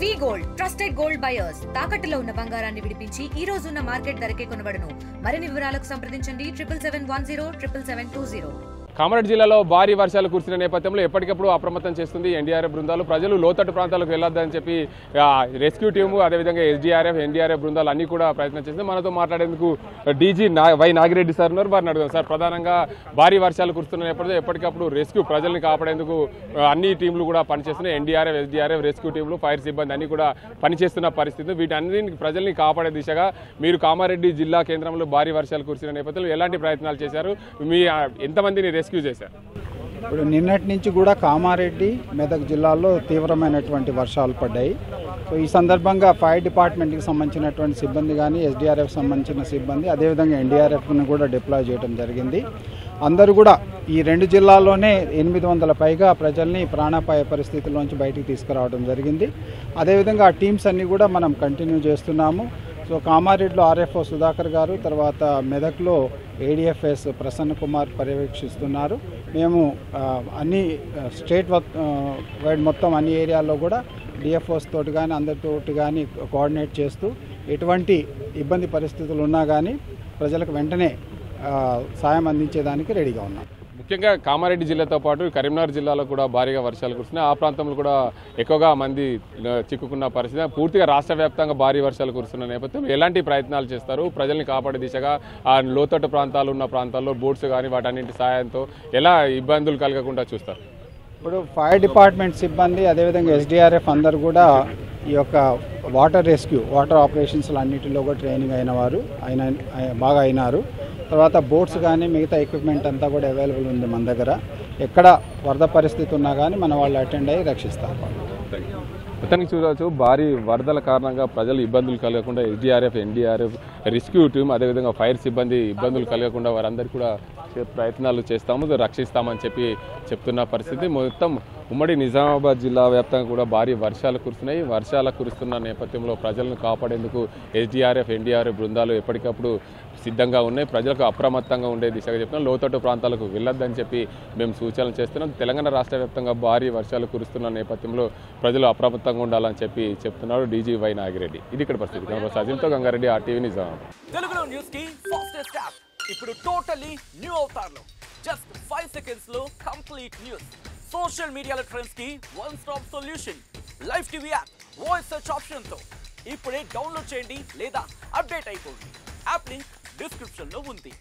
వి gold trusted gold buyers తాకట్టులో ఉన్న బంగారాన్ని విడిపించి ఈ రోజు ఉన్న మార్కెట్ ధరకే కొనబడును. మరిన్ని వివరాలకు సంప్రదించండి 7710 కామారెడ్డి జిల్లాలో భారీ వర్షాలు కురిసిన నేపథ్యంలో ఎప్పటికప్పుడు అప్రమత్తం చేస్తుంది ఎన్డీఆర్ఎఫ్ బృందాలు. ప్రజలు లోతట్టు ప్రాంతాలకు వెళ్లొద్దని చెప్పి రెస్క్యూ టీము అదేవిధంగా ఎస్డీఆర్ఎఫ్ ఎన్డీఆర్ఎఫ్ బృందాలు అన్ని కూడా ప్రయత్నం చేస్తుంది. మనతో మాట్లాడేందుకు డీజీ వై నాగిరెడ్డి సార్ ఉన్నారు. వారిని అడుగుదాం. సార్, ప్రధానంగా భారీ వర్షాలు కురుస్తున్న నేపథ్యంలో ఎప్పటికప్పుడు రెస్క్యూ ప్రజల్ని కాపాడేందుకు అన్ని టీంలు కూడా పనిచేస్తున్నాయి. ఎన్డీఆర్ఎఫ్ ఎస్డీఆర్ఎఫ్ రెస్క్యూ టీంలు ఫైర్ సిబ్బంది అన్ని కూడా పనిచేస్తున్న పరిస్థితి. వీటన్నింటికి ప్రజల్ని కాపాడే దిశగా మీరు కామారెడ్డి జిల్లా కేంద్రంలో భారీ వర్షాలు కురిసిన నేపథ్యంలో ఎలాంటి ప్రయత్నాలు చేశారు? మీ ఎంతమందిని రెస్క్యూ చేశారు? ఇప్పుడు నిన్నటి నుంచి కూడా కామారెడ్డి మెదక్ జిల్లాల్లో తీవ్రమైనటువంటి వర్షాలు పడ్డాయి. సో ఈ సందర్భంగా ఫైర్ డిపార్ట్మెంట్కి సంబంధించినటువంటి సిబ్బంది కానీ ఎస్డీఆర్ఎఫ్ సంబంధించిన సిబ్బంది అదేవిధంగా ఎన్డీఆర్ఎఫ్ని కూడా డిప్లాయ్ చేయడం జరిగింది. అందరూ కూడా ఈ రెండు జిల్లాల్లోనే 800 పైగా ప్రజల్ని ప్రాణాపాయ పరిస్థితుల్లోంచి బయటికి తీసుకురావడం జరిగింది. అదేవిధంగా ఆ టీమ్స్ అన్నీ కూడా మనం కంటిన్యూ చేస్తున్నాము. సో కామారెడ్డిలో ఆర్ఎఫ్ఓ సుధాకర్ గారు, తర్వాత మెదక్లో ఏడిఎఫ్ఎస్ ప్రసన్న కుమార్ పర్యవేక్షిస్తున్నారు. మేము అన్ని స్టేట్ వైడ్ మొత్తం అన్ని ఏరియాల్లో కూడా డిఎఫ్ఓస్ తోటి కానీ అందరితోటి కానీ కోఆర్డినేట్ చేస్తూ ఎటువంటి ఇబ్బంది పరిస్థితులు ఉన్నా కానీ ప్రజలకు వెంటనే సాయం అందించేదానికి రెడీగా ఉన్నాం. ముఖ్యంగా కామారెడ్డి జిల్లాతో పాటు కరీంనగర్ జిల్లాలో కూడా భారీగా వర్షాలు కురుస్తున్నాయి. ఆ ప్రాంతంలో కూడా ఎక్కువగా మంది చిక్కుకున్న పరిస్థితి. పూర్తిగా రాష్ట్ర వ్యాప్తంగా భారీ వర్షాలు కురుస్తున్న నేపథ్యంలో ఎలాంటి ప్రయత్నాలు చేస్తారు? ప్రజల్ని కాపాడే దిశగా ఆ లోతట్టు ప్రాంతాలు ఉన్న ప్రాంతాల్లో బోట్స్ కానీ వాటన్నింటి సాయంతో ఎలా ఇబ్బందులు కలగకుండా చూస్తారు? ఇప్పుడు ఫైర్ డిపార్ట్మెంట్ సిబ్బంది అదేవిధంగా ఎస్డీఆర్ఎఫ్ అందరు కూడా ఈ యొక్క వాటర్ రెస్క్యూ వాటర్ ఆపరేషన్స్ అన్నిటిలో కూడా ట్రైనింగ్ బాగా అయినారు. తర్వాత బోట్స్ కానీ మిగతా ఎక్విప్మెంట్ అంతా కూడా అవైలబుల్ ఉంది మన దగ్గర. ఎక్కడ వరద పరిస్థితి ఉన్నా కానీ మన వాళ్ళు అటెండ్ అయ్యి రక్షిస్తారు. మొత్తానికి చూడవచ్చు, భారీ వరదల కారణంగా ప్రజలు ఇబ్బందులు కలగకుండా ఎస్డీఆర్ఎఫ్ ఎన్డీఆర్ఎఫ్ రెస్క్యూ టీం అదేవిధంగా ఫైర్ సిబ్బంది ఇబ్బందులు కలగకుండా వారందరికీ కూడా ప్రయత్నాలు చేస్తాము, రక్షిస్తామని చెప్తున్న పరిస్థితి. మొత్తం ఉమ్మడి నిజామాబాద్ జిల్లా వ్యాప్తంగా కూడా భారీ వర్షాలు కురుస్తున్నాయి. వర్షాలు కురుస్తున్న నేపథ్యంలో ప్రజలను కాపాడేందుకు ఎస్డీఆర్ఎఫ్ ఎన్డీఆర్ఎఫ్ బృందాలు ఎప్పటికప్పుడు సిద్ధంగా ఉన్నాయి. ప్రజలకు అప్రమత్తంగా ఉండే దిశగా చెప్తున్నాం. లోతట్టు ప్రాంతాలకు వెళ్ళొద్దని చెప్పి మేము సూచనలు చేస్తున్నాం. తెలంగాణ రాష్ట్ర వ్యాప్తంగా భారీ వర్షాలు కురుస్తున్న నేపథ్యంలో ప్రజలు అప్రమత్తంగా ఉండాలని చెప్తున్నారు డీజీ వై నాగిరెడ్డి. ఇది ఇక్కడ పరిస్థితి. సజిన్తో గంగారెడ్డి, RTV నిజామాబాద్. తెలుగులో న్యూస్ కి ఫాస్టెస్ట్ యాప్ ఇప్పుడు టోటల్లీ న్యూ అవతార్లో జస్ట్ 5 seconds లో కంప్లీట్ న్యూస్. సోషల్ మీడియాలో ట్రెండ్స్ కి one stop solution. Live TV app voice search option తో ఇప్పుడే డౌన్లోడ్ చేయండి లేదా అప్డేట్ అయిపోండి. యాప్ లింక్ డిస్క్రిప్షన్ లో ఉంది.